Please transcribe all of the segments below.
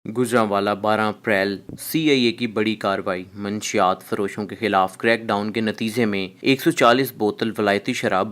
गुजरांवाला 12 अप्रैल CIA की बड़ी कार्रवाई। मंशियात फरोशों के खिलाफ क्रैक डाउन के नतीजे में 140 बोतल वलायती शराब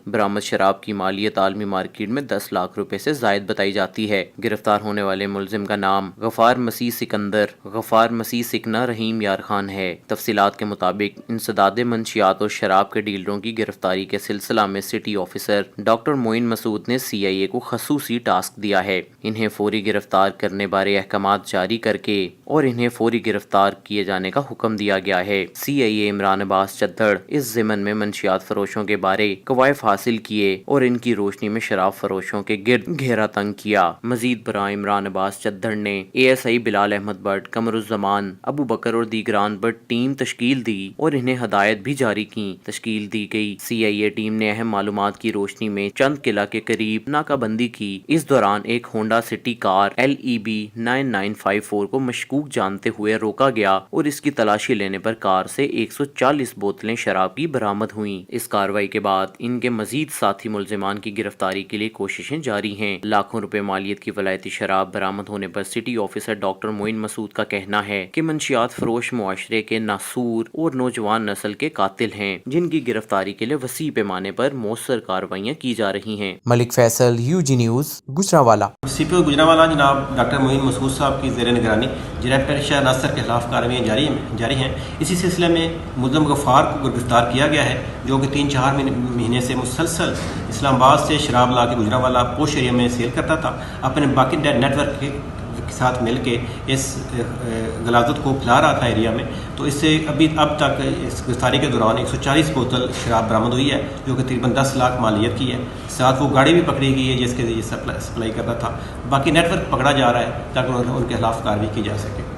बरामद शराब की मालियत आलमी मार्केट में 10 लाख रुपए से जायद बताई जाती है। गिरफ्तार होने वाले मुलजिम का नाम गफार मसीह सिकना रहीम यार खान है। तफसीलात के मुताबिक इंसदादे मंशियात और शराब के डीलरों की गिरफ्तारी के सिलसिला में city officer doctor Moin Masood ने सीआईए को खसूसी टास्क दिया है। इन्हें फौरी गिरफ्तार करने बारे अहकाम जारी करके और इन्हें फौरी गिरफ्तार किए जाने का हुक्म दिया गया है। सीआईए इमरान अब्बास चद्दड़ इस जिमन में मंशियात फरोशों के बारे कवायफ हासिल किए और इनकी रोशनी में शराब फरोशों के गिर्द घेरा तंग किया। मजीद बराए इमरान अब्बास चद्दड़ ने ASI बिलाल अहमद भट्ट, कमरुज़्ज़मान, अबू बकर और दीगरान पर टीम तश्कील दी और इन्हें हदायत भी जारी की तश्कील दी गई। सीआईए टीम ने अहम मालूमात की रोशनी में चंद किला के करीब नाकाबंदी की। इस दौरान एक होंडा सिटी कार LEB 9954 को मशकूक जानते हुए रोका गया और इसकी तलाशी लेने पर कार से 140 बोतलें शराब की बरामद हुई। इस कार्रवाई के बाद इनके मजीद साथी मुलजिमान की गिरफ्तारी के लिए कोशिशें जारी हैं। लाखों रुपए मालियत की वलायती शराब बरामद होने पर city officer doctor Moin Masood का कहना है कि मंशियात फरोश मुआशरे के नासूर और नौजवान नस्ल के कातिल हैं, जिनकी गिरफ्तारी के लिए वसी पैमाने पर मौसर कार्रवाइयाँ की जा रही हैं। Malik Faisal, UG news, Gujranwala. CPO Gujranwala जनाब डॉक्टर मोइन मसूद साहब की ज़ेर निगरानी डायरेक्टर शाह नासर के खिलाफ कार्रवाइयाँ जारी हैं। इसी सिलसिले में मुलज़म गफ़ार को गिरफ्तार किया गया है, जो कि 3-4 महीने से मुसलसल इस्लामाबाद से शराब ला के गुजरांवाला पोश एरिया में सेल करता था। अपने बाकी नेटवर्क के साथ मिलके इस गलाजत को फैला रहा था एरिया में। तो इससे अब तक इस गिरफ्तारी के दौरान 140 बोतल शराब बरामद हुई है, जो कि तकरीबन 10 लाख मालियत की है। साथ वो गाड़ी भी पकड़ी गई है जिसके जरिए सप्लाई कर रहा था। बाकी नेटवर्क पकड़ा जा रहा है ताकि उनके खिलाफ कार्रवाई की जा सके।